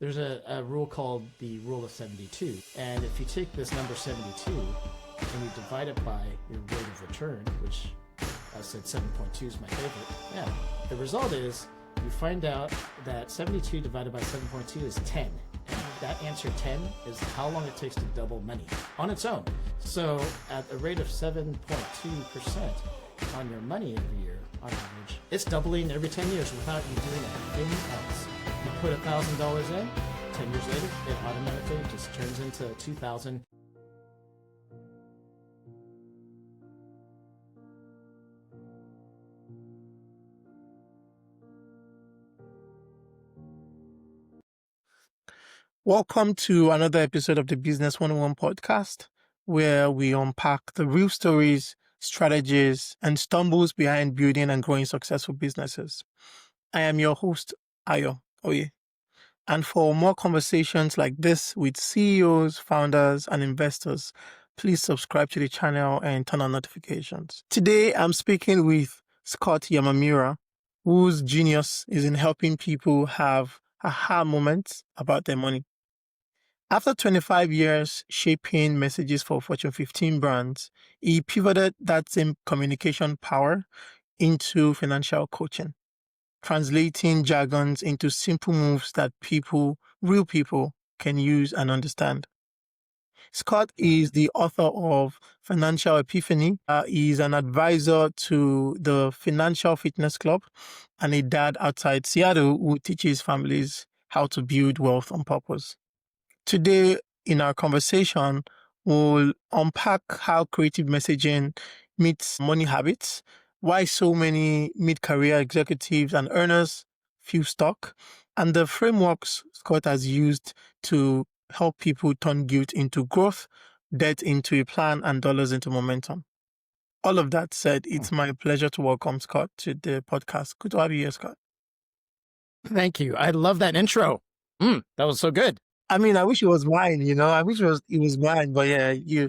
There's a rule called the rule of 72. And if you take this number 72 and you divide it by your rate of return, which I said 7.2 is my favorite, the result is you find out that 72 divided by 7.2 is 10. And that answer 10 is how long it takes to double money on its own. So at a rate of 7.2% on your money every year, on average, it's doubling every 10 years without you doing anything else. You put $1,000 in, 10 years later, it automatically just turns into $2,000. Welcome to another episode of the Business 101 podcast, where we unpack the real stories, strategies, and stumbles behind building and growing successful businesses. I am your host, Ayo Oye. And for more conversations like this with CEOs, founders, and investors, please subscribe to the channel and turn on notifications. Today, I'm speaking with Scott Yamamura, whose genius is in helping people have aha moments about their money. After 25 years shaping messages for Fortune 15 brands, he pivoted that same communication power into financial coaching, translating jargons into simple moves that real people, can use and understand. Scott is the author of Financial Epiphany. He's an advisor to the Financial Fitness Club and a dad outside Seattle who teaches families how to build wealth on purpose. Today, in our conversation, we'll unpack how creative messaging meets money habits, why so many mid-career executives and earners feel stuck, and the frameworks Scott has used to help people turn guilt into growth, debt into a plan, and dollars into momentum. All of that said, it's my pleasure to welcome Scott to the podcast. Good to have you here, Scott. Thank you. I love that intro. That was so good. I mean, I wish it was mine, I wish it was mine, but yeah,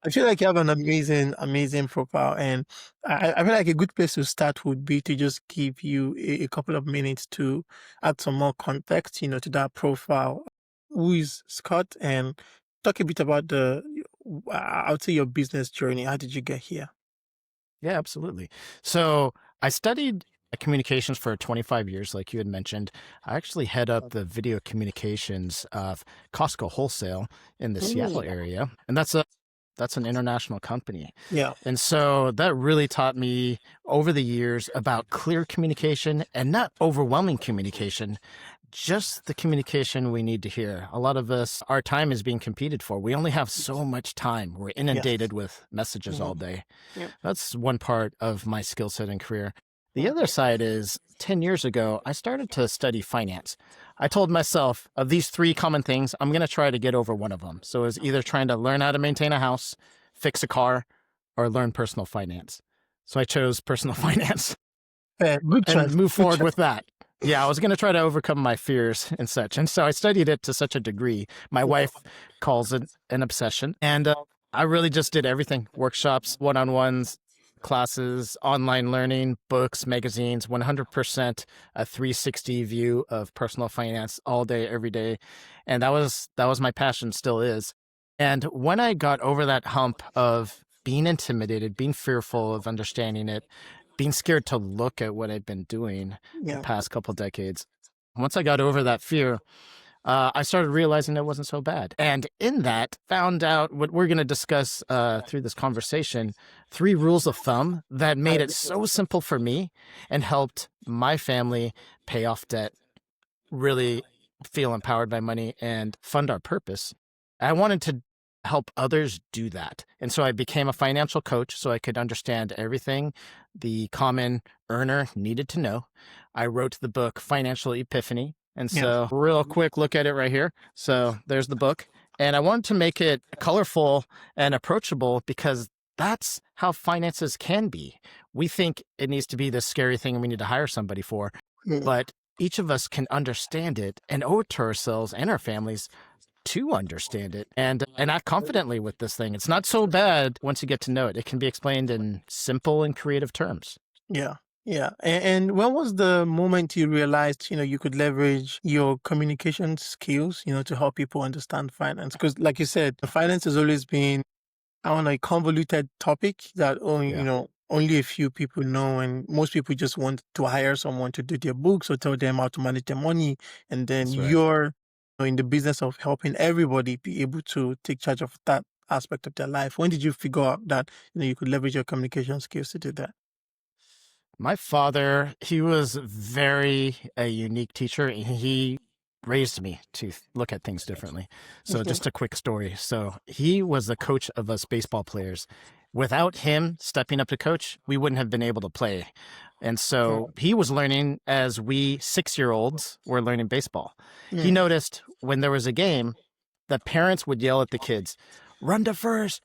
I feel like you have an amazing profile. And I feel like a good place to start would be to just give you a couple of minutes to add some more context, to that profile. Who is Scott? And talk a bit about I would say your business journey. How did you get here? Yeah, absolutely. So I studied communications for 25 years, like you had mentioned. I actually head up the video communications of Costco Wholesale in the Seattle area. And that's an international company. Yeah. And so that really taught me over the years about clear communication and not overwhelming communication, just the communication we need to hear. A lot of us, our time is being competed for. We only have so much time. We're inundated with messages all day. Yep. That's one part of my skill set and career. The other side is 10 years ago, I started to study finance. I told myself of these three common things, I'm going to try to get over one of them. So it was either trying to learn how to maintain a house, fix a car, or learn personal finance. So I chose personal finance and move forward with that. Yeah, I was going to try to overcome my fears and such. And so I studied it to such a degree. My wife calls it an obsession. And I really just did everything, workshops, one-on-ones, classes, online learning, books, magazines, 100% a 360 view of personal finance all day, every day. And that was my passion, still is. And when I got over that hump of being intimidated, being fearful of understanding it, being scared to look at what I'd been doing the past couple decades, once I got over that fear, I started realizing it wasn't so bad. And in that, found out what we're going to discuss through this conversation, 3 rules of thumb that made it so simple for me and helped my family pay off debt, really feel empowered by money, and fund our purpose. I wanted to help others do that. And so I became a financial coach so I could understand everything the common earner needed to know. I wrote the book, Financial Epiphany. And so real quick look at it right here. So there's the book. And I wanted to make it colorful and approachable because that's how finances can be. We think it needs to be this scary thing and we need to hire somebody for, but each of us can understand it and owe it to ourselves and our families to understand it and act confidently with this thing. It's not so bad once you get to know it. It can be explained in simple and creative terms. Yeah. Yeah. And when was the moment you realized, you could leverage your communication skills, to help people understand finance? Because like you said, finance has always been on a convoluted topic that only, Yeah, only a few people know. And most people just want to hire someone to do their books or tell them how to manage their money. And then that's right. you're in the business of helping everybody be able to take charge of that aspect of their life. When did you figure out that, you could leverage your communication skills to do that? My father, he was very a unique teacher. He raised me to look at things differently. So Mhm. just a quick story. So he was the coach of us baseball players. Without him stepping up to coach, we wouldn't have been able to play. And so he was learning as we 6-year-olds were learning baseball. He Mm. noticed when there was a game, the parents would yell at the kids, run to first,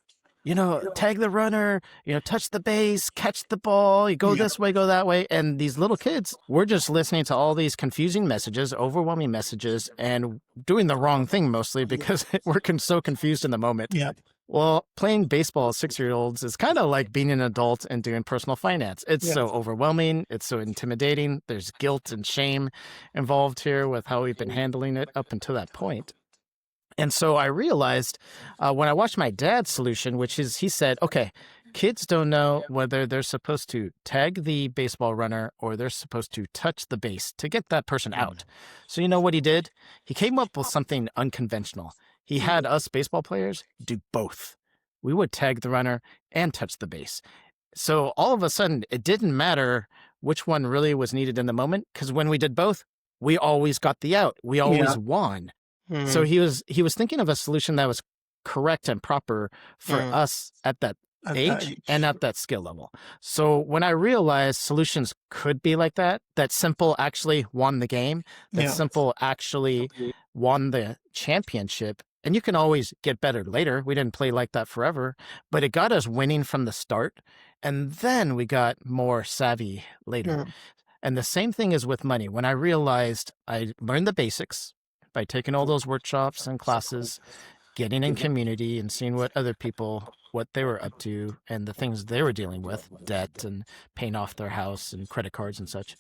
tag the runner, touch the base, catch the ball, you go Yeah. this way, go that way. And these little kids, we're just listening to all these confusing messages, overwhelming messages, and doing the wrong thing mostly because we're so confused in the moment. Yeah. Well, playing baseball as 6-year-olds is kind of like being an adult and doing personal finance. It's Yeah. so overwhelming. It's so intimidating. There's guilt and shame involved here with how we've been handling it up until that point. And so I realized when I watched my dad's solution, which is he said, okay, kids don't know whether they're supposed to tag the baseball runner or they're supposed to touch the base to get that person out. So you know what he did? He came up with something unconventional. He had us baseball players do both. We would tag the runner and touch the base. So all of a sudden, it didn't matter which one really was needed in the moment because when we did both, we always got the out. We always Yeah. won. So Mm. he was thinking of a solution that was correct and proper for Mm. us at that At that age and age. at that skill level. So when I realized solutions could be like that, that simple actually won the game, that Yeah. simple actually won the championship. And you can always get better later. We didn't play like that forever, but it got us winning from the start. And then we got more savvy later. Mm. And the same thing is with money. When I realized I learned the basics by taking all those workshops and classes, getting in community and seeing what other people, what they were up to and the things they were dealing with, debt and paying off their house and credit cards and such.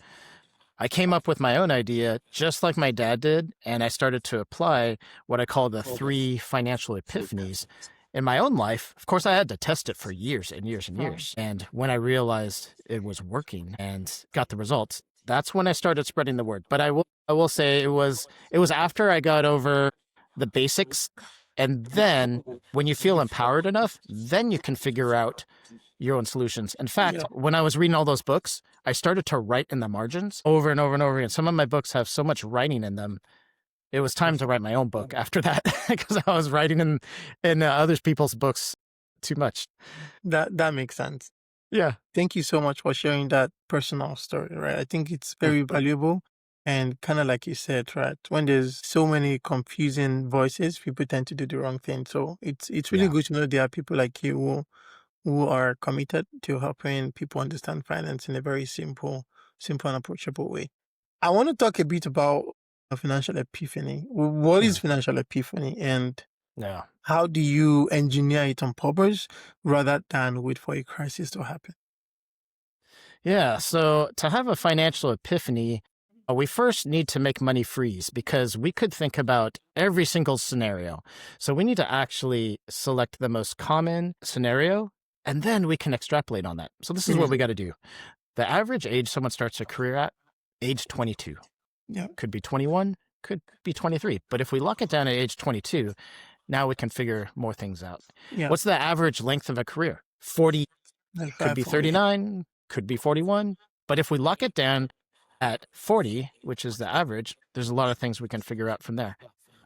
I came up with my own idea, just like my dad did, and I started to apply what I call the 3 financial epiphanies in my own life. Of course, I had to test it for years and years and years. And when I realized it was working and got the results, that's when I started spreading the word. But I will say it was after I got over the basics, and then when you feel empowered enough, then you can figure out your own solutions. In fact, Yeah. when I was reading all those books, I started to write in the margins over and over and over again. Some of my books have so much writing in them. It was time to write my own book after that because I was writing in other people's books too much. That makes sense. Yeah. Thank you so much for sharing that personal story, right? I think it's very valuable. And kind of like you said, right? When there's so many confusing voices, people tend to do the wrong thing. So it's really Yeah. good to know there are people like you who are committed to helping people understand finance in a very simple and approachable way. I want to talk a bit about a financial epiphany. What is financial epiphany, and Yeah. how do you engineer it on purpose rather than wait for a crisis to happen? Yeah. So to have a financial epiphany, we first need to make money freeze because we could think about every single scenario. So we need to actually select the most common scenario and then we can extrapolate on that. So this is what we got to do. The average age someone starts a career at, age 22. Yeah. Could be 21, could be 23. But if we lock it down at age 22, now we can figure more things out. Yeah. What's the average length of a career? 40, That's could be 39, could be 41. But if we lock it down at 40, which is the average, there's a lot of things we can figure out from there.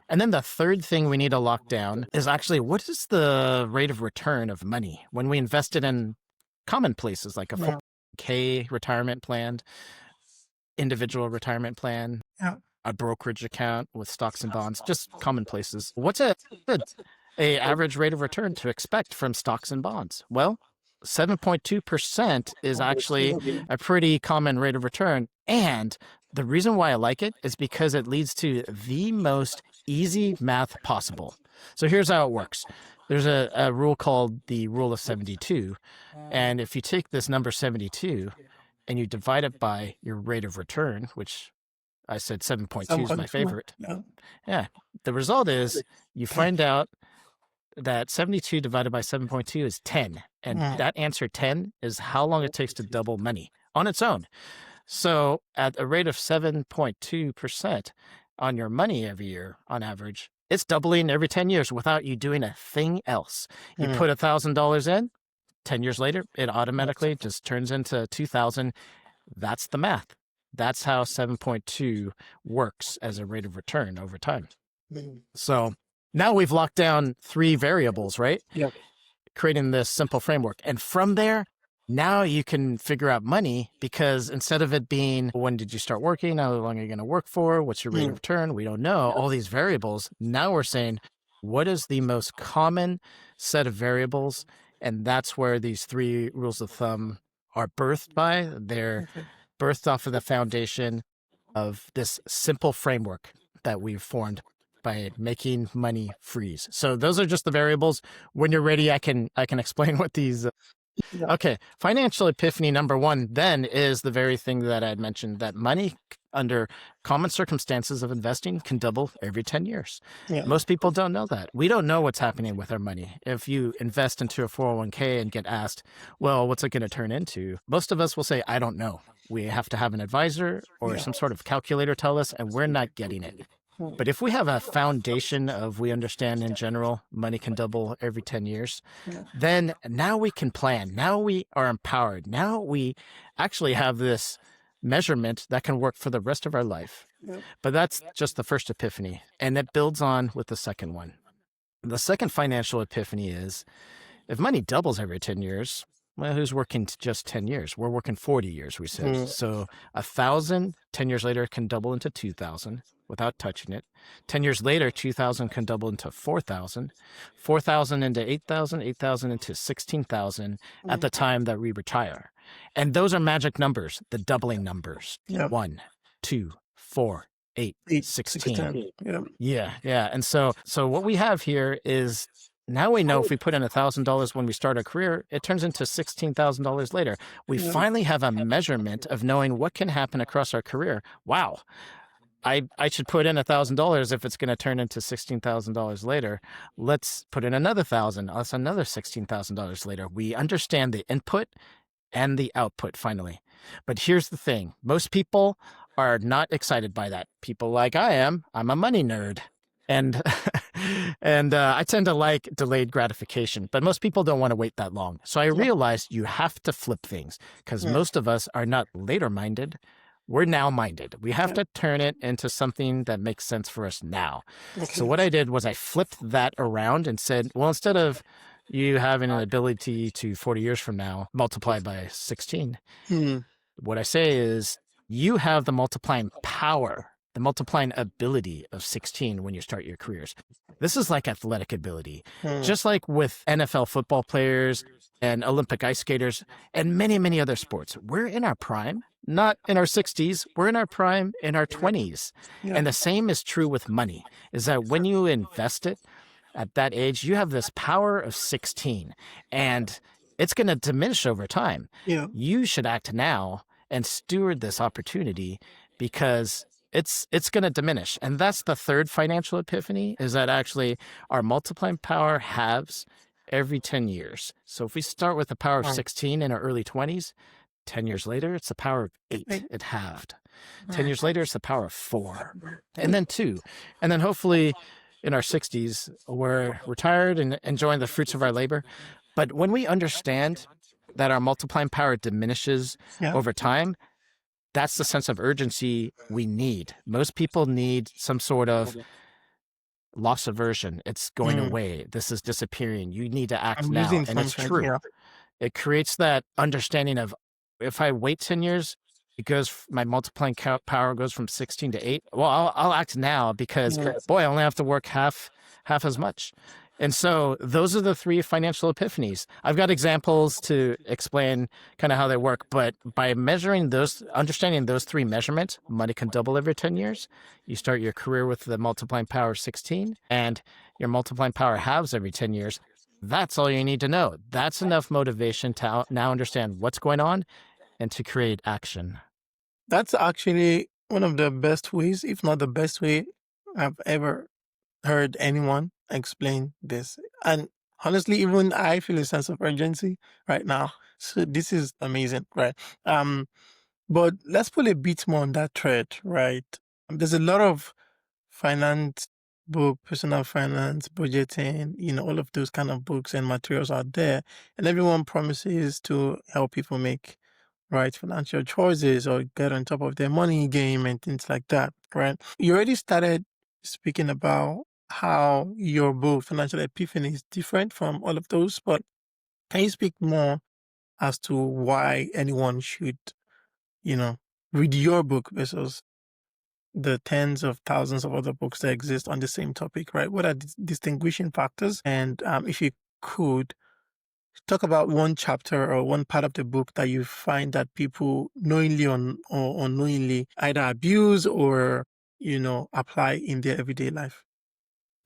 And then the third thing we need to lock down is actually what is the rate of return of money when we invest it in common places like a Yeah. 401k retirement plan, individual retirement plan, Yeah. a brokerage account with stocks and bonds, just common places. What's a average rate of return to expect from stocks and bonds? Well, 7.2% is actually a pretty common rate of return. And the reason why I like it is because it leads to the most easy math possible. So here's how it works. There's a rule called the rule of 72. And if you take this number 72 and you divide it by your rate of return, which I said 7.2 is my favorite. Yeah. The result is you find out that 72 divided by 7.2 is 10. And that answer 10 is how long it takes to double money on its own. So at a rate of 7.2% on your money every year on average, it's doubling every 10 years without you doing a thing else. You put $1,000 in, 10 years later, it automatically just turns into 2,000. That's the math. That's how 7.2 works as a rate of return over time. So now we've locked down 3 variables, right? Yep. Creating this simple framework. And from there, now you can figure out money, because instead of it being, when did you start working? How long are you going to work for? What's your rate of return? We don't know. All these variables. Now we're saying, what is the most common set of variables? And that's where these 3 rules of thumb are birthed by. They're birthed off of the foundation of this simple framework that we've formed by making money freeze. So those are just the variables. When you're ready, I can explain what these. Okay, financial epiphany number 1 then is the very thing that I had mentioned, that money under common circumstances of investing can double every 10 years. Most people don't know that. We don't know what's happening with our money. If you invest into a 401k and get asked, well, what's it going to turn into? Most of us will say, I don't know. We have to have an advisor or some sort of calculator tell us, and we're not getting it. But if we have a foundation of, we understand in general, money can double every 10 years, then now we can plan. Now we are empowered. Now we actually have this measurement that can work for the rest of our life. But that's just the first epiphany, and it builds on with the second one. The second financial epiphany is, if money doubles every 10 years, well, who's working just 10 years? We're working 40 years, we said. So 1,000, 10 years later, can double into 2,000 without touching it. 10 years later, 2,000 can double into 4,000, 4,000 into 8,000, 8,000 into 16,000 at the time that we retire. And those are magic numbers, the doubling numbers. 1, 2, 4, 8, 16. Yeah. And so what we have here is, now we know if we put in $1,000 when we start our career, it turns into $16,000 later. We finally have a measurement of knowing what can happen across our career. Wow. I should put in $1,000 if it's going to turn into $16,000 later. Let's put in another 1,000. That's another $16,000 later. We understand the input and the output finally. But here's the thing. Most people are not excited by that. People like I am. I'm a money nerd. And I tend to like delayed gratification, but most people don't want to wait that long. So I realized you have to flip things, because most of us are not later minded. We're now minded. We have to turn it into something that makes sense for us now. So what I did was I flipped that around and said, well, instead of you having an ability to 40 years from now multiply by 16, what I say is you have the multiplying power, the multiplying ability of 16 when you start your careers. This is like athletic ability. Just like with NFL football players and Olympic ice skaters and many, many other sports, we're in our prime, not in our 60s. We're in our prime in our 20s. And the same is true with money, is that when you invest it at that age, you have this power of 16, and it's going to diminish over time. You should act now and steward this opportunity, because it's going to diminish. And that's the third financial epiphany, is that actually our multiplying power halves every 10 years. So if we start with the power of 16 in our early 20s, 10 years later, it's the power of 8. It halved. 10 years later, it's the power of 4. And then 2. And then hopefully in our 60s, we're retired and enjoying the fruits of our labor. But when we understand that our multiplying power diminishes over time, that's the sense of urgency we need. Most people need some sort of loss aversion. It's going away. This is disappearing. You need to act now. And it's true. It creates that understanding of, if I wait 10 years, my multiplying power goes from 16 to 8. Well, I'll act now, because boy, I only have to work half as much. And so those are the 3 financial epiphanies. I've got examples to explain kind of how they work, but by measuring those, understanding those 3 measurements, money can double every 10 years. You start your career with the multiplying power of 16, and your multiplying power halves every 10 years. That's all you need to know. That's enough motivation to now understand what's going on and to create action. That's actually one of the best ways, if not the best way I've ever heard anyone explain this. And honestly, even I feel a sense of urgency right now. So this is amazing, right? But let's pull a bit more on that thread, right? There's a lot of finance book, personal finance, budgeting, all of those kind of books and materials out there. And everyone promises to help people make right financial choices or get on top of their money game and things like that, right? You already started speaking about how your book, Financial Epiphany, is different from all of those, but can you speak more as to why anyone should, read your book versus the tens of thousands of other books that exist on the same topic, right? What are the distinguishing factors? And if you could talk about one chapter or one part of the book that you find that people knowingly or unknowingly either abuse or, apply in their everyday life.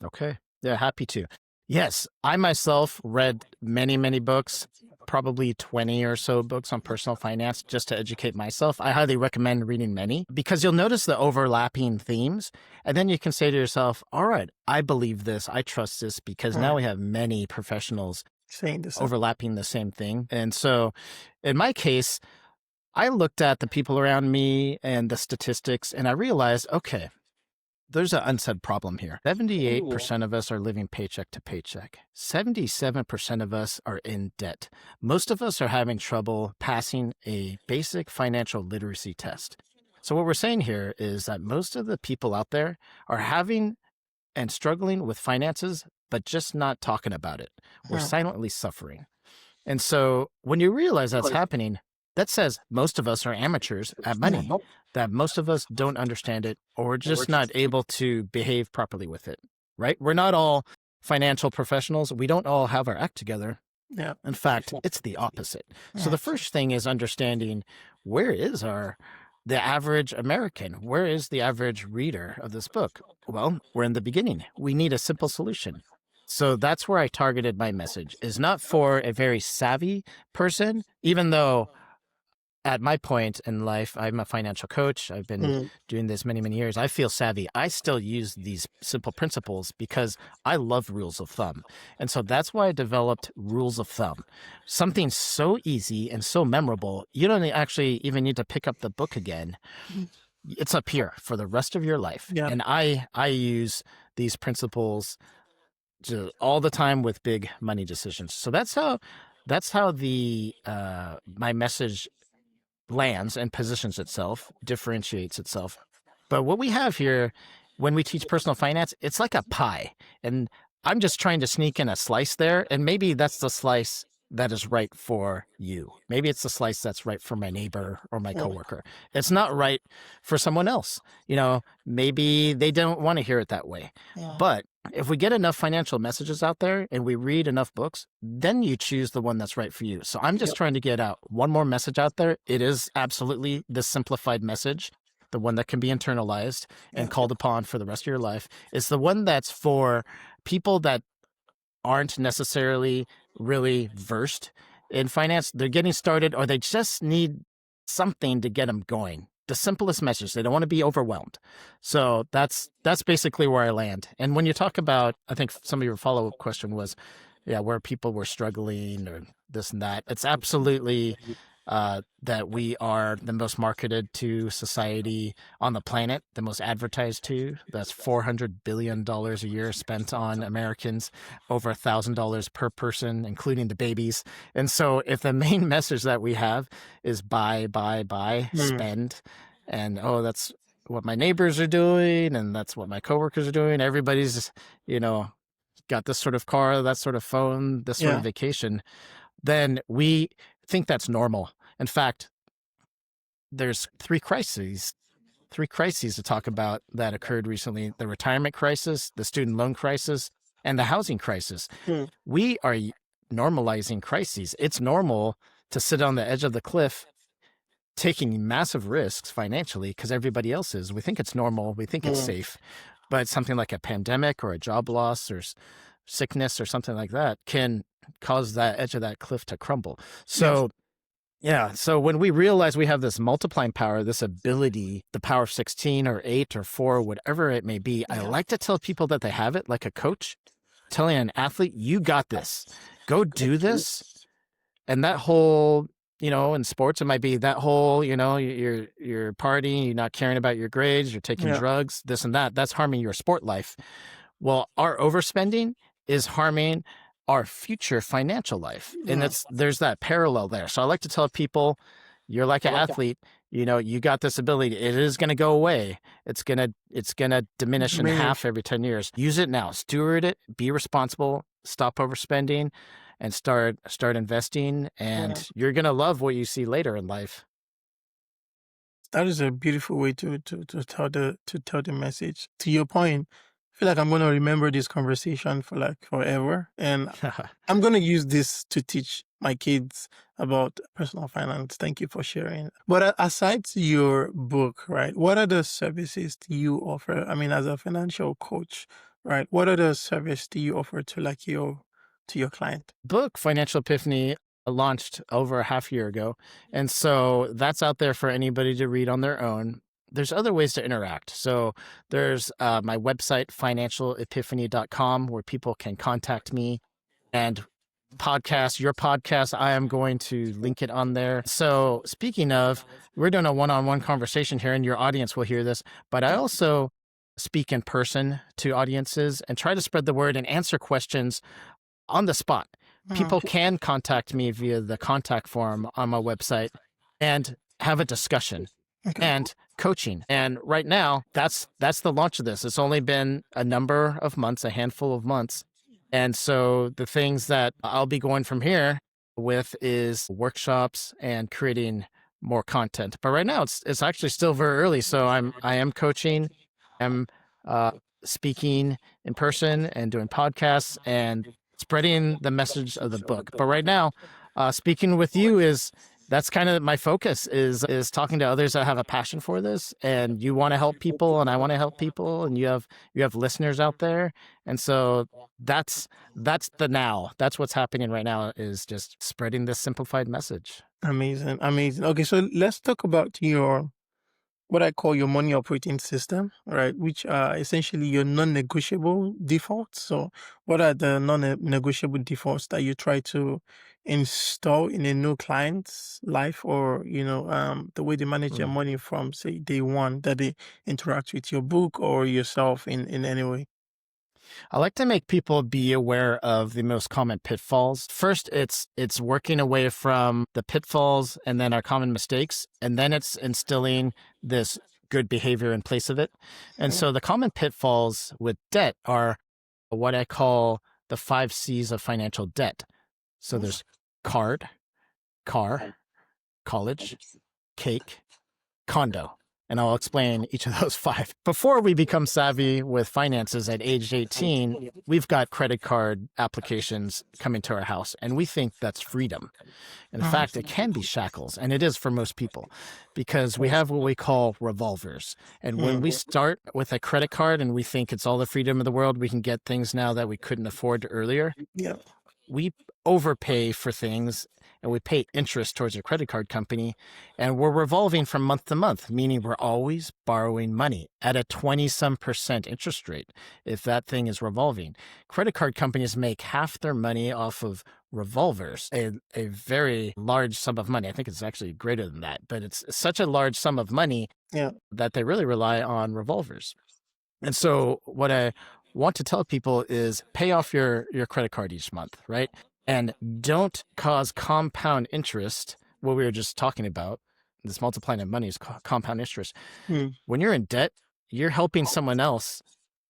Okay. Yeah, happy to. Yes, I myself read many, many books, probably 20 or so books on personal finance just to educate myself. I highly recommend reading many because you'll notice the overlapping themes. And then you can say to yourself, all right, I believe this, I trust this, because now we have many professionals saying the same. Overlapping the same thing. And so in my case, I looked at the people around me and the statistics, and I realized, okay, there's an unsaid problem here. 78% of us are living paycheck to paycheck. 77% of us are in debt. Most of us are having trouble passing a basic financial literacy test. So what we're saying here is that most of the people out there are having and struggling with finances, but just not talking about it. We're silently suffering. And so when you realize that's happening, that says most of us are amateurs at money, that most of us don't understand it, or we're just not able to behave properly with it, right? We're not all financial professionals. We don't all have our act together. Yeah. In fact, it's the opposite. So the first thing is understanding where is the average American? Where is the average reader of this book? Well, we're in the beginning. We need a simple solution. So that's where I targeted my message, is not for a very savvy person, even though at my point in life, I'm a financial coach. I've been doing this many, many years. I feel savvy. I still use these simple principles because I love rules of thumb. And so that's why I developed rules of thumb. Something so easy and so memorable, you don't actually even need to pick up the book again. It's up here for the rest of your life. Yeah. And I use these principles all the time with big money decisions. So that's how the my message lands and positions itself, differentiates itself. But what we have here, when we teach personal finance, it's like a pie. And I'm just trying to sneak in a slice there. And maybe that's the slice that is right for you. Maybe it's the slice that's right for my neighbor or my coworker. It's not right for someone else. Maybe they don't want to hear it that way. But if we get enough financial messages out there and we read enough books, then you choose the one that's right for you. So I'm just trying to get out one more message out there. It is absolutely the simplified message, the one that can be internalized and called upon for the rest of your life. It's the one that's for people that aren't necessarily really versed in finance. They're getting started, or they just need something to get them going. The simplest message. They don't want to be overwhelmed. So that's basically where I land. And when you talk about, I think some of your follow-up question was, where people were struggling or this and that. It's absolutely that we are the most marketed to society on the planet, the most advertised to. That's $400 billion a year spent on Americans, over $1,000 per person, including the babies. And so if the main message that we have is buy, spend, and that's what my neighbors are doing, and that's what my coworkers are doing. Everybody's, got this sort of car, that sort of phone, this sort of vacation, then we think that's normal. In fact, there's three crises to talk about that occurred recently: the retirement crisis, the student loan crisis, and the housing crisis. We are normalizing crises. It's normal to sit on the edge of the cliff taking massive risks financially because everybody else is. We think it's normal. We think it's safe. But something like a pandemic or a job loss or sickness or something like that can cause that edge of that cliff to crumble. So Yeah. So when we realize we have this multiplying power, this ability, the power of 16 or 8 or 4, whatever it may be, I like to tell people that they have it, like a coach telling an athlete, you got this. Go do this. And that whole, in sports, it might be that whole, you're partying, you're not caring about your grades, you're taking drugs, this and that. That's harming your sport life. Well, our overspending is harming our future financial life. And there's that parallel there. So I like to tell people, you're like an athlete, you got this ability. It is going to go away. It's going to diminish in half every 10 years. Use it now, steward it, be responsible, stop overspending, and start investing. And you're going to love what you see later in life. That is a beautiful way to tell the message. To your point, I feel like I'm going to remember this conversation for like forever. And I'm going to use this to teach my kids about personal finance. Thank you for sharing. But aside to your book, right, what other services do you offer? I mean, as a financial coach, right, what other service do you offer to like your client? Book, Financial Epiphany, launched over a half year ago. And so that's out there for anybody to read on their own. There's other ways to interact. So there's my website, financialepiphany.com, where people can contact me, and your podcast, I am going to link it on there. So speaking of, we're doing a one-on-one conversation here, and your audience will hear this, but I also speak in person to audiences and try to spread the word and answer questions on the spot. People can contact me via the contact form on my website and have a discussion and coaching. And right now, that's the launch of this. It's only been a number of months, a handful of months. And so the things that I'll be going from here with is workshops and creating more content. But right now, it's actually still very early. So I am coaching, I'm speaking in person and doing podcasts and spreading the message of the book. But right now, speaking with you that's kind of my focus is talking to others that have a passion for this, and you want to help people and I want to help people, and you have listeners out there. And so that's now. That's what's happening right now, is just spreading this simplified message. Amazing. Okay, so let's talk about what I call your money operating system, right? Which are essentially your non-negotiable defaults. So what are the non-negotiable defaults that you try to install in a new client's life, or, the way they manage their money from, say, day one, that they interact with your book or yourself in any way? I like to make people be aware of the most common pitfalls. First, it's working away from the pitfalls and then our common mistakes, and then it's instilling this good behavior in place of it. And so the common pitfalls with debt are what I call the 5 C's of financial debt. So there's card, car, college, cake, condo. And I'll explain each of those 5. Before we become savvy with finances at age 18, we've got credit card applications coming to our house, and we think that's freedom. In fact, it can be shackles, and it is for most people, because we have what we call revolvers. And when we start with a credit card and we think it's all the freedom of the world, we can get things now that we couldn't afford earlier. We overpay for things, and we pay interest towards a credit card company, and we're revolving from month to month, meaning we're always borrowing money at a 20-some% interest rate if that thing is revolving. Credit card companies make half their money off of revolvers, a very large sum of money. I think it's actually greater than that, but it's such a large sum of money that they really rely on revolvers. And so what I want to tell people is pay off your credit card each month, right? And don't cause compound interest, what we were just talking about. This multiplying of money is compound interest. When you're in debt, you're helping someone else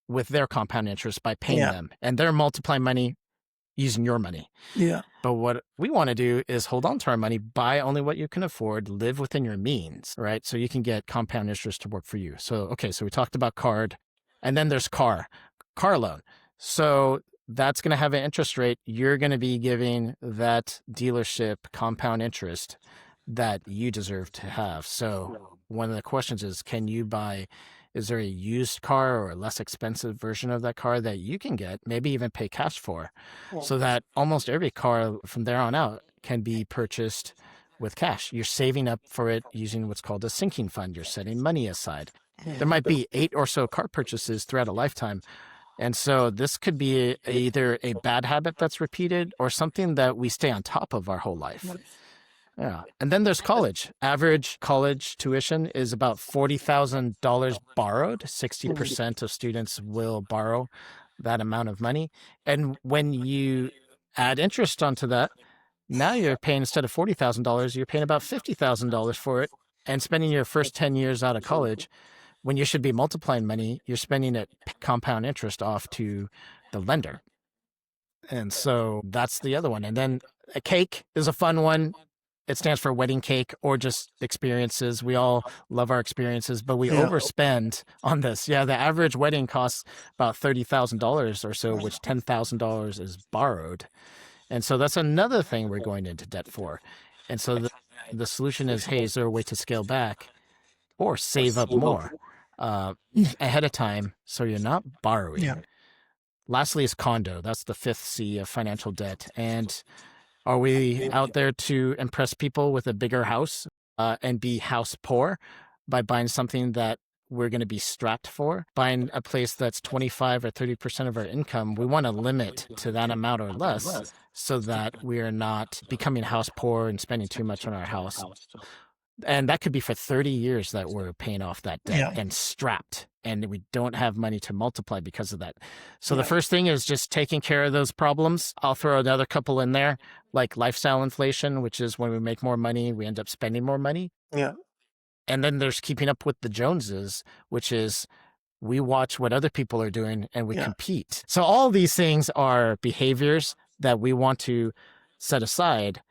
with their compound interest by paying them, and they're multiplying money using your money. But what we want to do is hold on to our money, buy only what you can afford, live within your means, right? So you can get compound interest to work for you. So we talked about card, and then there's car loan. So that's going to have an interest rate. You're going to be giving that dealership compound interest that you deserve to have. So one of the questions is, is there a used car or a less expensive version of that car that you can get, maybe even pay cash for, so that almost every car from there on out can be purchased with cash. You're saving up for it using what's called a sinking fund. You're setting money aside. There might be 8 or so car purchases throughout a lifetime. And so this could be either a bad habit that's repeated or something that we stay on top of our whole life. Yeah. And then there's college. Average college tuition is about $40,000 borrowed. 60% of students will borrow that amount of money. And when you add interest onto that, now you're paying, instead of $40,000, you're paying about $50,000 for it and spending your first 10 years out of college. When you should be multiplying money, you're spending it compound interest off to the lender. And so that's the other one. And then a cake is a fun one. It stands for wedding cake or just experiences. We all love our experiences, but we overspend on this. Yeah, the average wedding costs about $30,000 or so, which $10,000 is borrowed. And so that's another thing we're going into debt for. And so the solution is, hey, is there a way to scale back or save up more ahead of time so you're not borrowing? Yeah. Lastly is Condo. That's the 5th C of financial debt. And are we out there to impress people with a bigger house and be house poor by buying something that we're going to be strapped for? Buying a place that's 25 or 30% of our income, we want to limit to that amount or less so that we are not becoming house poor and spending too much on our house. And that could be for 30 years that we're paying off that debt and strapped, and we don't have money to multiply because of that. So the first thing is just taking care of those problems. I'll throw another couple in there, like lifestyle inflation, which is when we make more money, we end up spending more money. Yeah. And then there's keeping up with the Joneses, which is we watch what other people are doing and we compete. So all these things are behaviors that we want to set aside.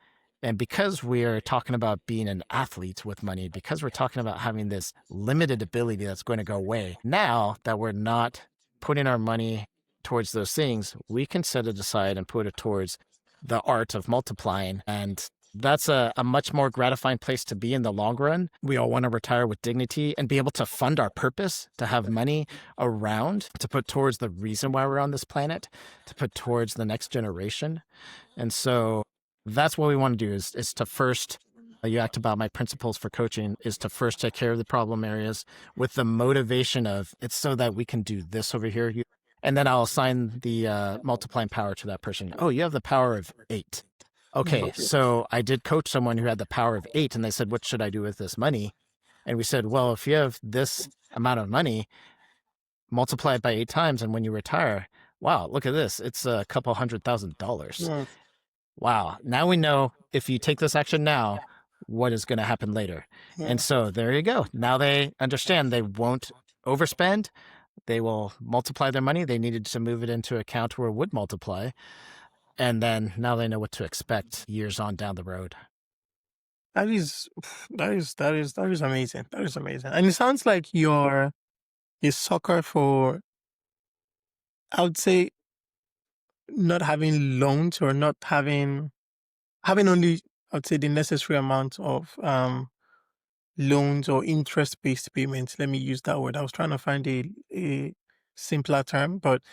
And because we are talking about being an athlete with money, because we're talking about having this limited ability that's going to go away, now that we're not putting our money towards those things, we can set it aside and put it towards the art of multiplying. And that's a much more gratifying place to be in the long run. We all want to retire with dignity and be able to fund our purpose, to have money around, to put towards the reason why we're on this planet, to put towards the next generation. And so that's what we want to do is to first, you asked about my principles for coaching, is to first take care of the problem areas with the motivation of it's so that we can do this over here. And then I'll assign the multiplying power to that person. Oh, you have the power of 8. Okay, so I did coach someone who had the power of 8 and they said, what should I do with this money? And we said, well, if you have this amount of money, multiply it by 8 times. And when you retire, wow, look at this. It's a couple $100,000. Wow. Now we know if you take this action now, what is going to happen later. And so there you go. Now they understand they won't overspend. They will multiply their money. They needed to move it into an account where it would multiply. And then now they know what to expect years on down the road. That is amazing. That is amazing. And it sounds like you're a sucker for, I would say, not having loans or not having only, I would say, the necessary amount of loans or interest-based payments. Let me use that word. I was trying to find a simpler term, but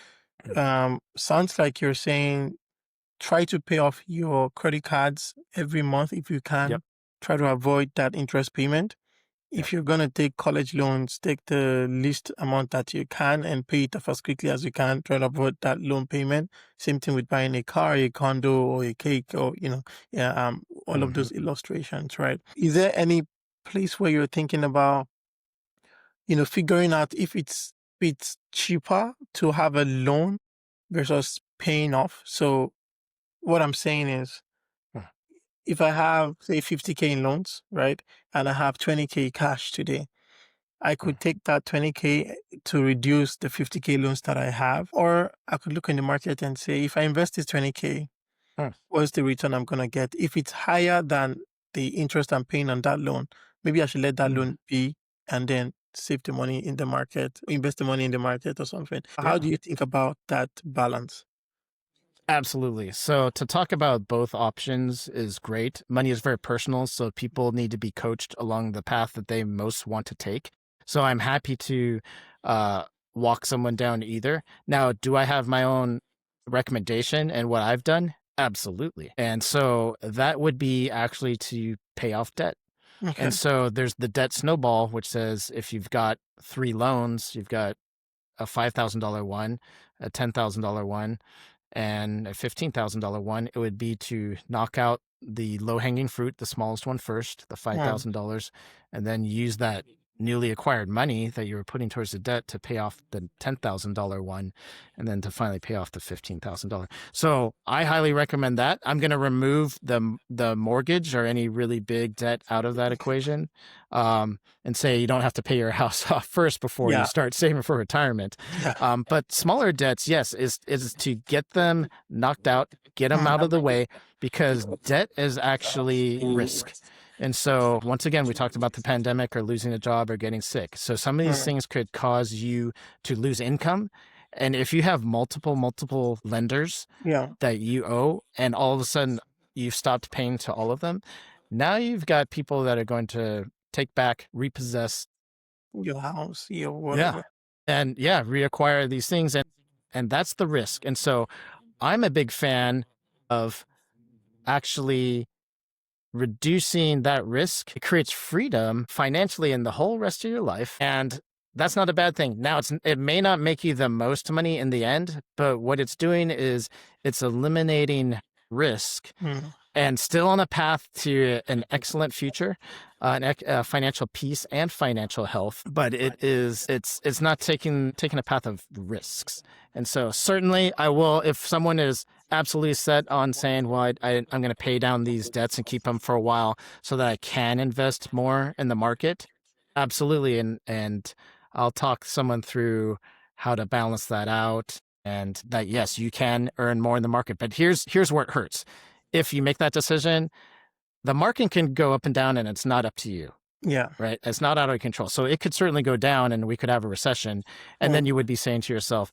sounds like you're saying try to pay off your credit cards every month if you can. Yep. Try to avoid that interest payment. If you're going to take college loans, take the least amount that you can and pay it off as quickly as you can. Try to avoid that loan payment. Same thing with buying a car, a condo, or a cake, or, all of those illustrations, right? Is there any place where you're thinking about, figuring out if it's cheaper to have a loan versus paying off? So what I'm saying is, if I have, say, 50K in loans, right, and I have 20K cash today, I could take that 20K to reduce the 50K loans that I have, or I could look in the market and say, if I invest this 20K, what's the return I'm going to get? If it's higher than the interest I'm paying on that loan, maybe I should let that loan be and then save the money in the market, invest the money in the market or something. How do you think about that balance? Absolutely. So to talk about both options is great. Money is very personal, so people need to be coached along the path that they most want to take. So I'm happy to walk someone down either. Now, do I have my own recommendation and what I've done? Absolutely. And so that would be actually to pay off debt. Okay. And so there's the debt snowball, which says if you've got 3 loans, you've got a $5,000 one, a $10,000 one, and a $15,000 one, it would be to knock out the low-hanging fruit, the smallest one first, the $5,000, and then use that newly acquired money that you were putting towards the debt to pay off the $10,000 one, and then to finally pay off the $15,000. So I highly recommend that. I'm going to remove the mortgage or any really big debt out of that equation, and say you don't have to pay your house off first before you start saving for retirement. But smaller debts, yes, is to get them knocked out, get them out of the way, because debt is actually risk. And so once again, we talked about the pandemic or losing a job or getting sick. So some of these things could cause you to lose income. And if you have multiple lenders that you owe, and all of a sudden you've stopped paying to all of them, now you've got people that are going to take back, repossess your house, your whatever. And reacquire these things. And that's the risk. And so I'm a big fan of actually reducing that risk. It creates freedom financially in the whole rest of your life. And that's not a bad thing. Now, it may not make you the most money in the end, but what it's doing is it's eliminating risk and still on a path to an excellent future, financial peace and financial health. But it's not taking a path of risks. And so certainly I will, if someone is absolutely set on saying, well, I'm going to pay down these debts and keep them for a while so that I can invest more in the market. Absolutely. And I'll talk someone through how to balance that out, and that, yes, you can earn more in the market. But here's where it hurts. If you make that decision, the market can go up and down, and it's not up to you. Yeah. Right. It's not out of control. So it could certainly go down and we could have a recession. And then you would be saying to yourself,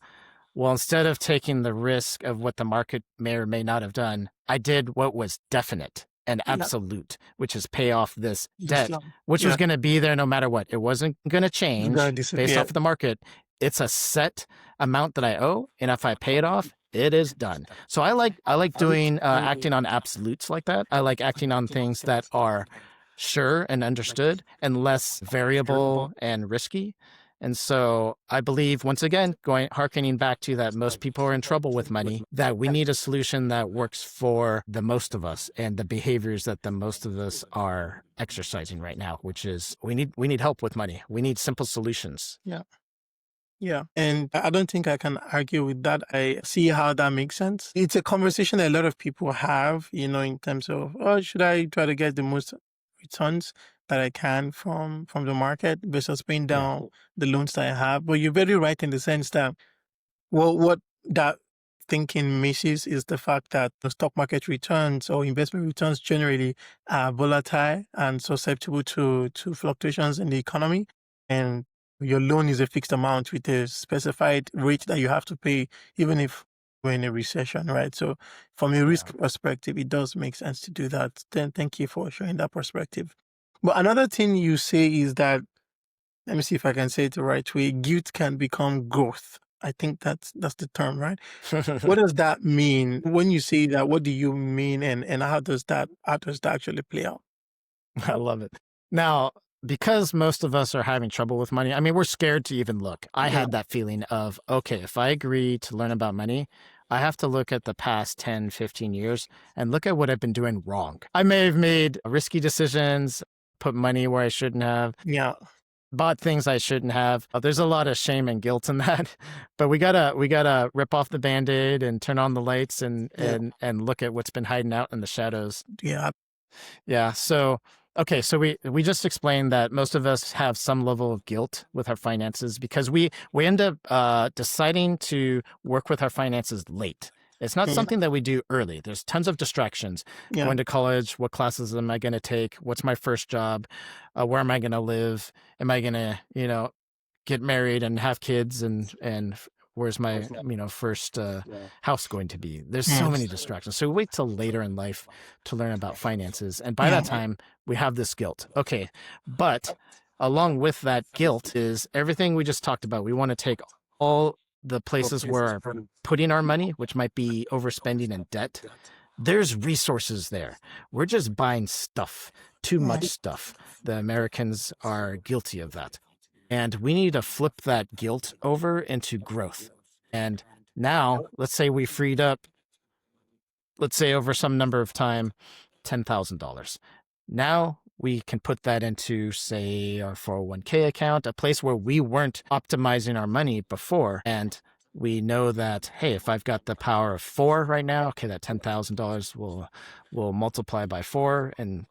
well, instead of taking the risk of what the market may or may not have done, I did what was definite and absolute, which is pay off this debt, which was going to be there no matter what. It wasn't going to change based off of the market. It's a set amount that I owe, and if I pay it off, it is done. So I like doing acting on absolutes like that. I like acting on things that are sure and understood and less variable and risky. And so I believe, once again, harkening back to that, most people are in trouble with money, that we need a solution that works for the most of us and the behaviors that the most of us are exercising right now, which is we need help with money. We need simple solutions. Yeah. And I don't think I can argue with that. I see how that makes sense. It's a conversation that a lot of people have, in terms of, should I try to get the most returns that I can from the market versus paying down the loans that I have? But you're very right in the sense that, well, what that thinking misses is the fact that the stock market returns or investment returns generally are volatile and susceptible to fluctuations in the economy. And your loan is a fixed amount with a specified rate that you have to pay, even if we're in a recession, right? So from a risk perspective, it does make sense to do that. Then thank you for sharing that perspective. But another thing you say is that, let me see if I can say it the right way, guilt can become growth. I think that's the term, right? What does that mean? When you say that, what do you mean, and how does that actually play out? I love it. Now, because most of us are having trouble with money, I mean, we're scared to even look. I had that feeling of, okay, if I agree to learn about money, I have to look at the past 10, 15 years and look at what I've been doing wrong. I may have made risky decisions, put money where I shouldn't have. Bought things I shouldn't have. There's a lot of shame and guilt in that, but we gotta rip off the Band-Aid and turn on the lights and look at what's been hiding out in the shadows. So okay, so we just explained that most of us have some level of guilt with our finances because we end up deciding to work with our finances late. It's not something that we do early. There's tons of distractions. Going to college, what classes am I going to take? What's my first job? Where am I going to live? Am I going to, get married and have kids? And where's my, first house going to be? There's so many distractions. So we wait till later in life to learn about finances. And by that time, we have this guilt. Okay, but along with that guilt is everything we just talked about. We want to take all the places where we're putting our money, which might be overspending in debt, There's resources there. We're just buying stuff, too much stuff. The Americans are guilty of that. And we need to flip that guilt over into growth. And now, let's say we freed up, let's say over some number of time, $10,000. Now we can put that into, say, our 401k account, a place where we weren't optimizing our money before. And we know that, hey, if I've got the power of 4 right now, okay, that $10,000 will multiply by 4 and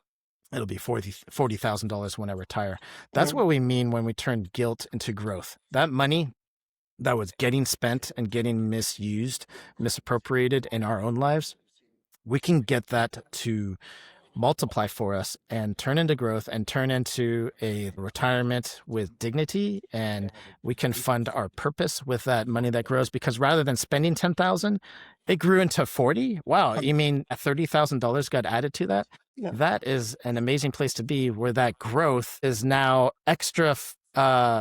it'll be $40,000 when I retire. That's what we mean when we turn guilt into growth. That money that was getting spent and getting misused, misappropriated in our own lives, we can get that to multiply for us and turn into growth and turn into a retirement with dignity, and we can fund our purpose with that money that grows, because rather than spending 10,000, it grew into 40. Wow, you mean $30,000 got added to that? Yeah. That is an amazing place to be, where that growth is now extra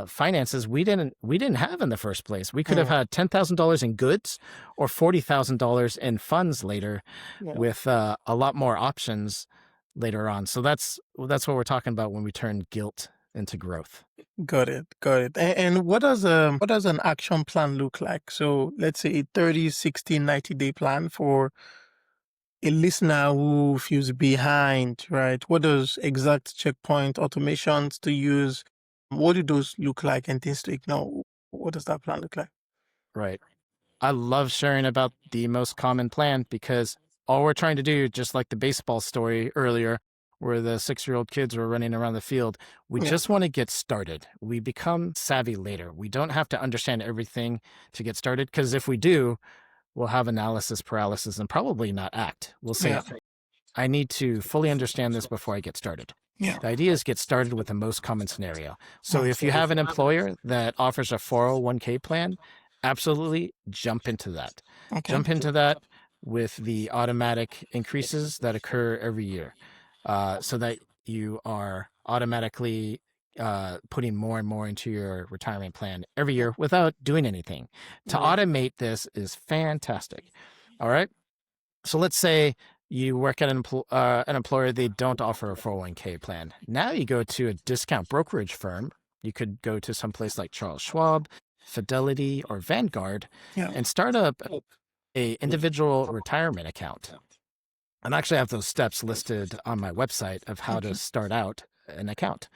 finances we didn't have in the first place. We could have had $10,000 in goods or $40,000 in funds later, with a lot more options later on. So that's what we're talking about when we turn guilt into growth. Got it. And what does an action plan look like? So let's say a 30, 60, 90-day plan for a listener who feels behind, right? What does exact checkpoint automations to use? What do those look like, and things to ignore? What does that plan look like? Right. I love sharing about the most common plan, because all we're trying to do, just like the baseball story earlier, where the 6-year-old kids were running around the field, we just want to get started. We become savvy later. We don't have to understand everything to get started, because if we do, we'll have analysis paralysis and probably not act. We'll say, I need to fully understand this before I get started. The idea is get started with the most common scenario. So if you have an employer that offers a 401k plan, absolutely jump into that. Jump into that with the automatic increases that occur every year, so that you are automatically putting more and more into your retirement plan every year without doing anything. To automate this is fantastic. All right. So let's say you work at an employer, they don't offer a 401k plan. Now you go to a discount brokerage firm. You could go to some place like Charles Schwab, Fidelity, or Vanguard, and start up a individual retirement account. And actually I have those steps listed on my website of how to start out an account.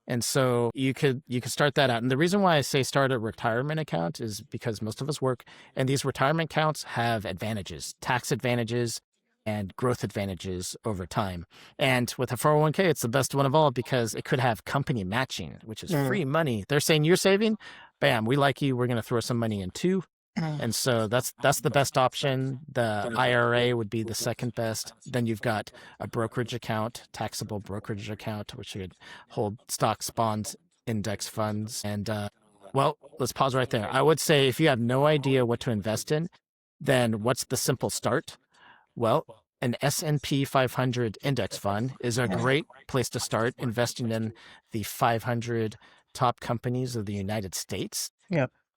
And so you could start that out. And the reason why I say start a retirement account is because most of us work, and these retirement accounts have advantages, tax advantages and growth advantages over time. And with a 401k, it's the best one of all, because it could have company matching, which is free money. They're saying you're saving, bam, we like you, we're going to throw some money in too. And so that's the best option. The IRA would be the second best. Then you've got a brokerage account, taxable brokerage account, which would hold stocks, bonds, index funds. And well, let's pause right there. I would say if you have no idea what to invest in, then what's the simple start? Well, an S&P 500 index fund is a great place to start investing in the 500 top companies of the United States.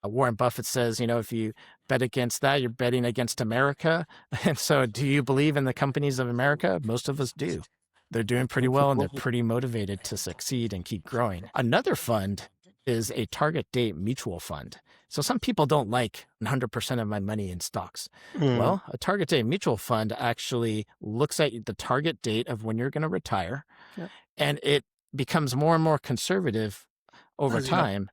Warren Buffett says, if you bet against that, you're betting against America. And so do you believe in the companies of America? Most of us do. They're doing pretty well, and they're pretty motivated to succeed and keep growing. Another fund is a target date mutual fund. So some people don't like 100% of my money in stocks. Well, a target date mutual fund actually looks at the target date of when you're going to retire, and it becomes more and more conservative over time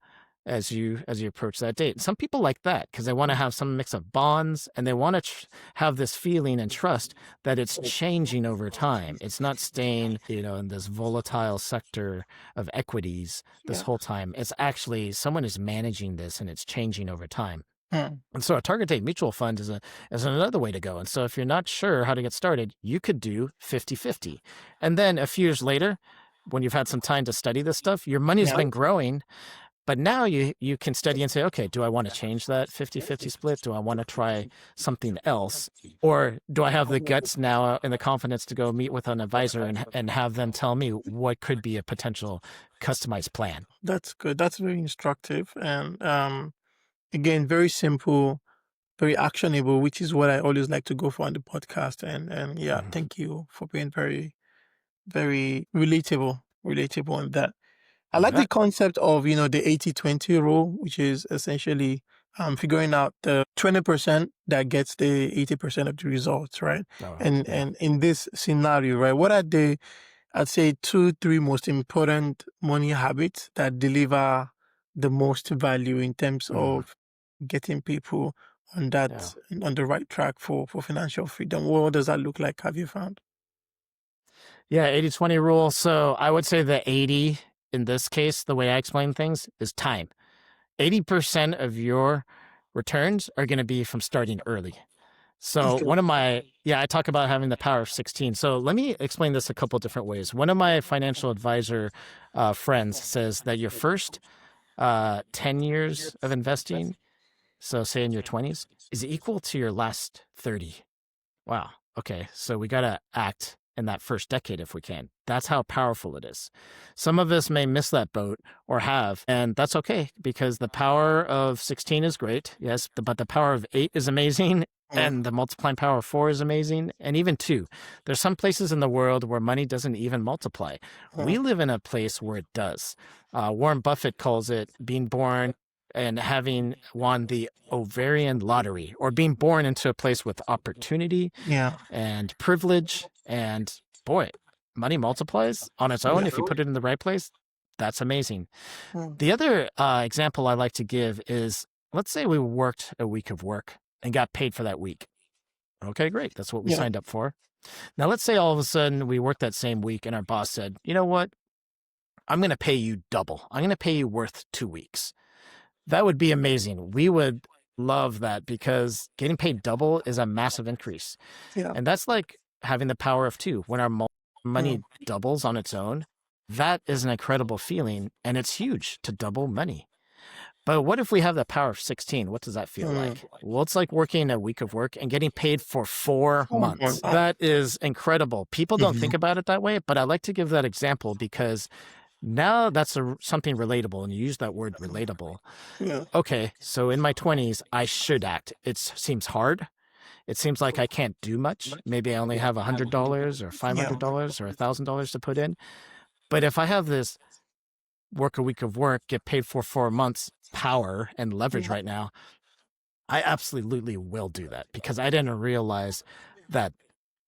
as you approach that date. Some people like that because they want to have some mix of bonds, and they want to have this feeling and trust that it's changing over time. It's not staying, in this volatile sector of equities this whole time. It's actually someone is managing this, and it's changing over time. And so a target date mutual fund is another way to go. And so if you're not sure how to get started, you could do 50-50. And then a few years later, when you've had some time to study this stuff, your money's been growing. But now you can study and say, okay, do I want to change that 50-50 split? Do I want to try something else? Or do I have the guts now and the confidence to go meet with an advisor and have them tell me what could be a potential customized plan? That's good. That's very instructive. And again, very simple. very actionable, which is what I always like to go for on the podcast. And yeah, Mhm. thank you for being very, very relatable on that. I You like the bet. concept of, the 80-20 rule, which is essentially figuring out the 20% that gets the 80% of the results, right? Oh, And yeah. and in this scenario, right, what are the, I'd say, 2, 3 most important money habits that deliver the most value in terms Mhm. of getting people on Yeah. the right track for financial freedom? What does that look like? Have you found? Yeah, 80-20 rule. So I would say the 80 in this case, the way I explain things is time. 80% of your returns are going to be from starting early. So Okay. I talk about having the power of 16. So let me explain this a couple different ways. One of my financial advisor friends says that your first 10 years of investing, so say in your 20s, is equal to your last 30. Wow. Okay. So we got to act in that first decade if we can. That's how powerful it is. Some of us may miss that boat or have, and that's okay because the power of 16 is great. Yes. But the power of 8 is amazing. Mm, And the multiplying power of 4 is amazing. And even 2. There's some places in the world where money doesn't even multiply. We mm, live in a place where it does. Warren Buffett calls it being born and having won the ovarian lottery or being born into a place with opportunity yeah. and privilege. And boy, money multiplies on its own Yeah. if you put it in the right place. That's amazing. Mm, The other example I like to give is let's say we worked a week of work and got paid for that week. Okay, great. That's what we yeah. signed up for. Now, let's say all of a sudden we worked that same week and our boss said, you know what? I'm going to pay you double. I'm going to pay you worth 2 weeks. That would be amazing. We would love that because getting paid double is a massive increase. Yeah. And that's like having the power of 2. When our Mm, money doubles on its own, that is an incredible feeling. And it's huge to double money. But what if we have the power of 16? What does that feel mm. like? Well, it's like working a week of work and getting paid for 4 Oh, months. That is incredible. People don't think mhm. about it that way, but I like to give that example because now that's something relatable. And you use that word relatable. Yeah. Okay, so in my 20s, I should act. It seems hard. It seems like I can't do much. Maybe I only have $100 or Yeah. $500 or $1,000 to put in. But if I have this work a week of work, get paid for 4 months power and leverage right now, I absolutely will do that because I didn't realize that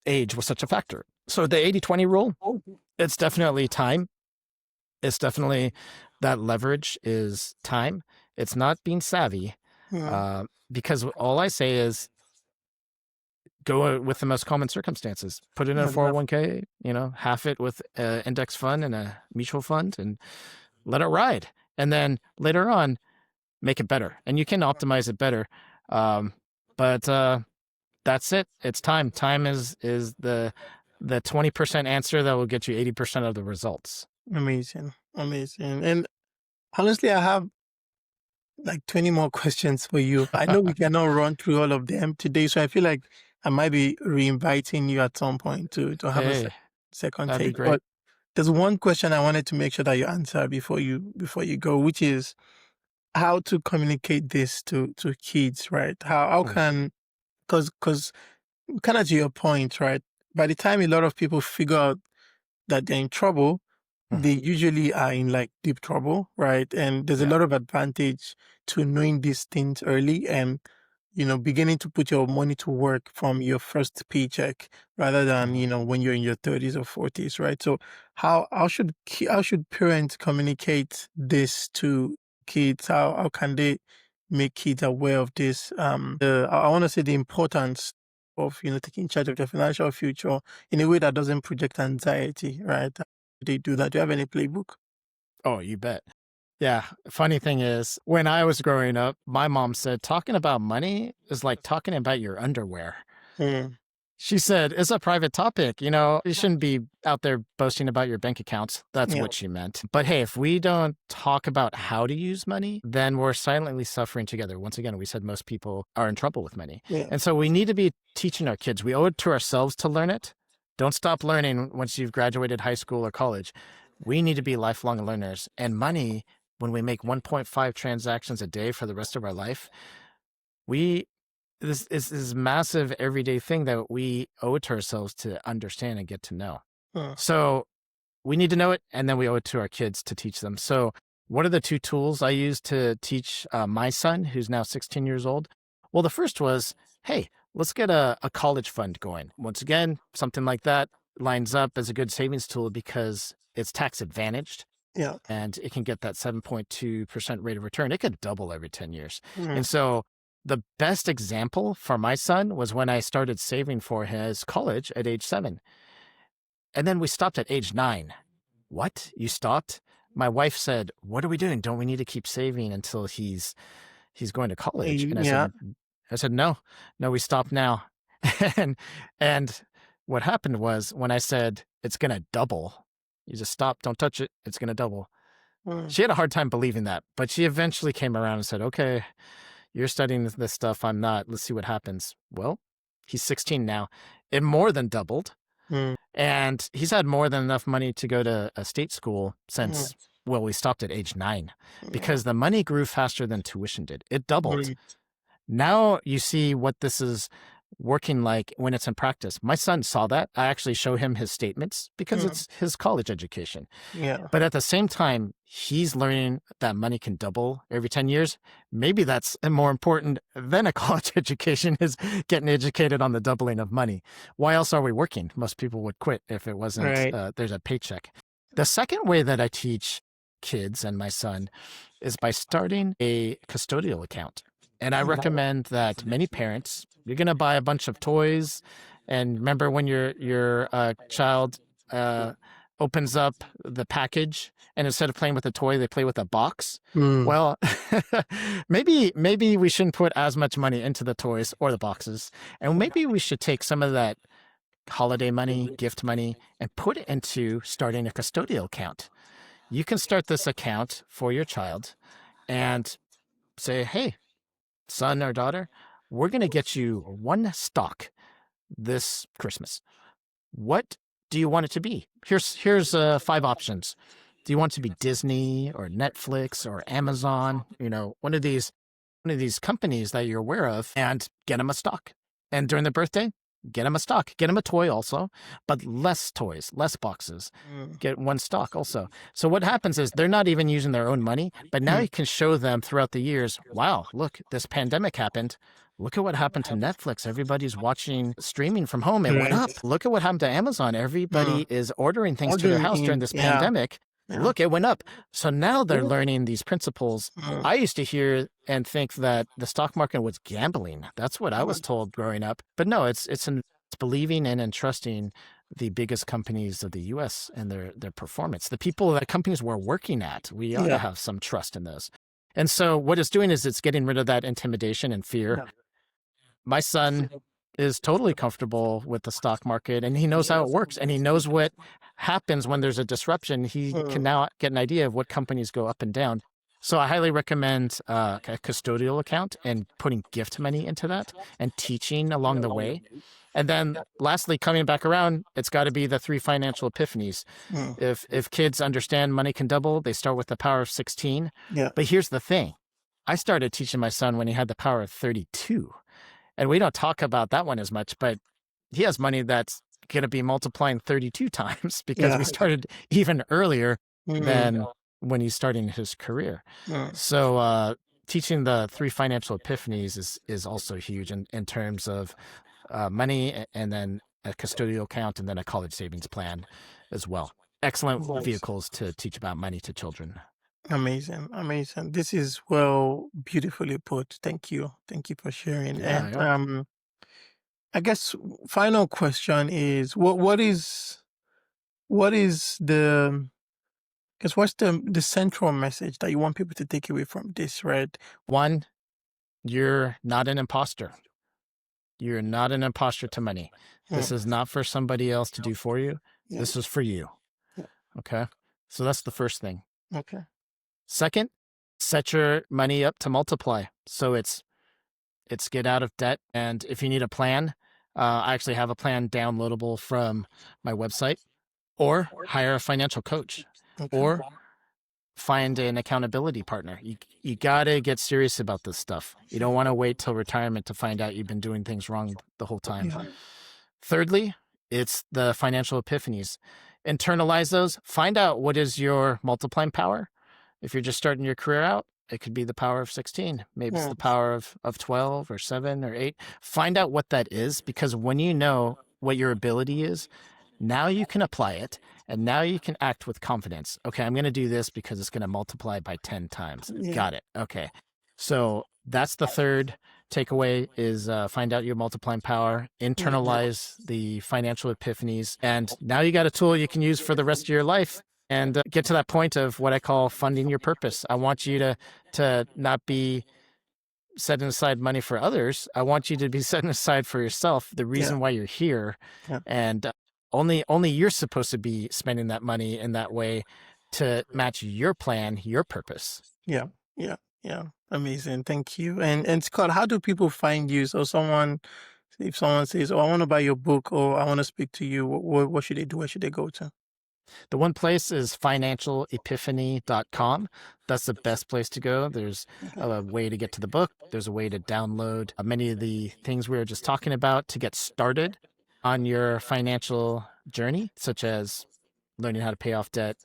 age was such a factor. So the 80-20 rule, it's definitely time. It's definitely that leverage is time. It's not being savvy Mm, because all I say is go with the most common circumstances. Put it in a yeah. 401k, half it with an index fund and a mutual fund and let it ride. And then later on, make it better. And you can optimize it better. But that's it. It's time. Time is the 20% answer that will get you 80% of the results. Amazing. Amazing. And honestly, I have like 20 more questions for you. I know we cannot run through all of them today, so I feel like I might be re-inviting you at some point to have a Hey, second that'd be take. great. But there's one question I wanted to make sure that you answer before you go, which is how to communicate this to kids, right? How Mm, can, because kind of to your point, right? By the time a lot of people figure out that they're in trouble, mhm. they usually are in like deep trouble, right? And there's a Yeah. lot of advantage to knowing these things early and, beginning to put your money to work from your first paycheck rather than, Mhm. when you're in your 30s or 40s, right? So how should parents communicate this to kids? How can they make kids aware of this? I want to say the importance of, taking charge of their financial future in a way that doesn't project anxiety, right? They do that. Do you have any playbook? Oh, you bet. Yeah. Funny thing is, when I was growing up, my mom said talking about money is like talking about your underwear. Mm, She said, it's a private topic. You shouldn't be out there boasting about your bank accounts. That's yeah, what she meant. But hey, if we don't talk about how to use money, then we're silently suffering together. Once again, we said most people are in trouble with money. yeah, And so we need to be teaching our kids. We owe it to ourselves to learn it. Don't stop learning once you've graduated high school or college. We need to be lifelong learners. And money, when we make 1.5 transactions a day for the rest of our life, we this is this massive everyday thing that we owe it to ourselves to understand and get to know. So we need to know it, and then we owe it to our kids to teach them. So what are the two tools I use to teach my son, who's now 16 years old? Well, the first was, hey, let's get a college fund going. Once again, something like that lines up as a good savings tool because it's tax advantaged. Yeah. And it can get that 7.2% rate of return. It could double every 10 years. And so the best example for my son was when I started saving for his college at age 7. And then we stopped at age 9. What? You stopped? My wife said, what are we doing? Don't we need to keep saving until he's going to college? And I said, no, we stopped now. and what happened was when I said, it's going to double, you just stop, don't touch it, it's going to double. She had a hard time believing that, but she eventually came around and said, okay, you're studying this stuff, I'm not. Let's see what happens. Well, he's 16 now. It more than doubled. And he's had more than enough money to go to a state school since, well, we stopped at age 9 because the money grew faster than tuition did. It doubled. Now you see what this is working like when it's in practice. My son saw that. I actually show him his statements because it's his college education. But at the same time, he's learning that money can double every 10 years. Maybe that's more important than a college education, is getting educated on the doubling of money. Why else are we working? Most people would quit if it wasn't, there's a paycheck. The second way that I teach kids and my son is by starting a custodial account. And I recommend that many parents, you're going to buy a bunch of toys. And remember when your child opens up the package and instead of playing with a toy, they play with a box? Well, maybe we shouldn't put as much money into the toys or the boxes. And maybe we should take some of that holiday money, gift money, and put it into starting a custodial account. You can start this account for your child and say, hey, son or daughter, we're going to get you one stock this Christmas. What do you want it to be? Here's 5 options. Do you want it to be Disney or Netflix or Amazon? You know, one of these companies that you're aware of, and get them a stock. And during the birthday, get them a stock. Get them a toy also, but less toys, less boxes. Get one stock also. So what happens is they're not even using their own money, but now you can show them throughout the years, wow, look, this pandemic happened. Look at what happened to Netflix. Everybody's watching streaming from home. It went up. Look at what happened to Amazon. Everybody is ordering things to their house during this pandemic. Look, it went up. So now they're learning these principles. I used to hear and think that the stock market was gambling. That's what I was told growing up. But no, it's believing in and trusting the biggest companies of the U.S. and their performance. The people that companies we're working at, we ought to have some trust in those. And so what it's doing is it's getting rid of that intimidation and fear. My son is totally comfortable with the stock market, and he knows how it works, and he knows what happens when there's a disruption. He can now get an idea of what companies go up and down. So I highly recommend a custodial account and putting gift money into that and teaching along the way. And then lastly, coming back around, it's got to be the 3 financial epiphanies. If kids understand money can double, they start with the power of 16. But here's the thing. I started teaching my son when he had the power of 32. And we don't talk about that one as much, but he has money that's going to be multiplying 32 times because we started even earlier than when he's starting his career. So teaching the 3 financial epiphanies is also huge in terms of money, and then a custodial account, and then a college savings plan as well. Excellent vehicles to teach about money to children. Amazing. This is beautifully put. Thank you for sharing. And I guess final question is, what's the central message that you want people to take away from this thread? 1, you're not an imposter. You're not an imposter to money. This is not for somebody else to do for you. This is for you. Okay. So that's the first thing. Okay. Second, set your money up to multiply. So it's get out of debt. And if you need a plan, I actually have a plan downloadable from my website, or hire a financial coach, or find an accountability partner. You got to get serious about this stuff. You don't want to wait till retirement to find out you've been doing things wrong the whole time. Yeah. Thirdly, it's the financial epiphanies. Internalize those. Find out what is your multiplying power. If you're just starting your career out, it could be the power of 16. Maybe it's the power of 12 or 7 or 8. Find out what that is, because when you know what your ability is, now you can apply it, and now you can act with confidence. Okay, I'm going to do this because it's going to multiply by 10 times. Yeah. Got it. Okay. So that's the third takeaway, is find out your multiplying power, internalize the financial epiphanies, and now you got a tool you can use for the rest of your life, and get to that point of what I call funding your purpose. I want you to not be setting aside money for others. I want you to be setting aside for yourself, the reason why you're here. Yeah. And only you're supposed to be spending that money in that way to match your plan, your purpose. Yeah. Amazing. Thank you. And Scott, how do people find you? So if someone says, "Oh, I want to buy your book," or "I want to speak to you," what should they do? Where should they go to? The one place is financialepiphany.com. That's the best place to go. There's a way to get to the book. There's a way to download many of the things we were just talking about to get started on your financial journey, such as learning how to pay off debt,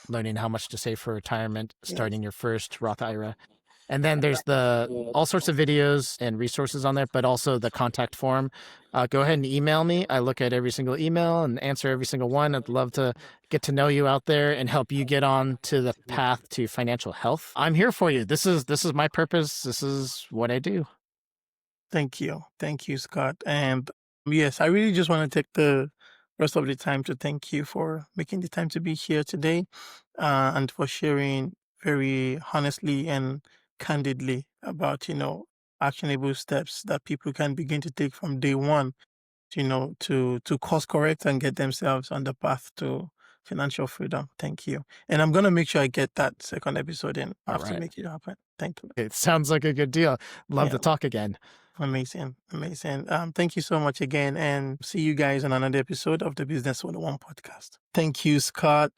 learning how much to save for retirement, starting your first Roth IRA. And then there's all sorts of videos and resources on there, but also the contact form. Go ahead and email me. I look at every single email and answer every single one. I'd love to get to know you out there and help you get on to the path to financial health. I'm here for you. This is my purpose. This is what I do. Thank you, Scott. And yes, I really just want to take the rest of the time to thank you for making the time to be here today, and for sharing very honestly and candidly about, actionable steps that people can begin to take from day one, to course correct and get themselves on the path to financial freedom. Thank you. And I'm going to make sure I get that second episode in. I have to make it happen. Thank you. It sounds like a good deal. Love to talk again. Amazing. Thank you so much again, and see you guys on another episode of the Business 101 podcast. Thank you, Scott.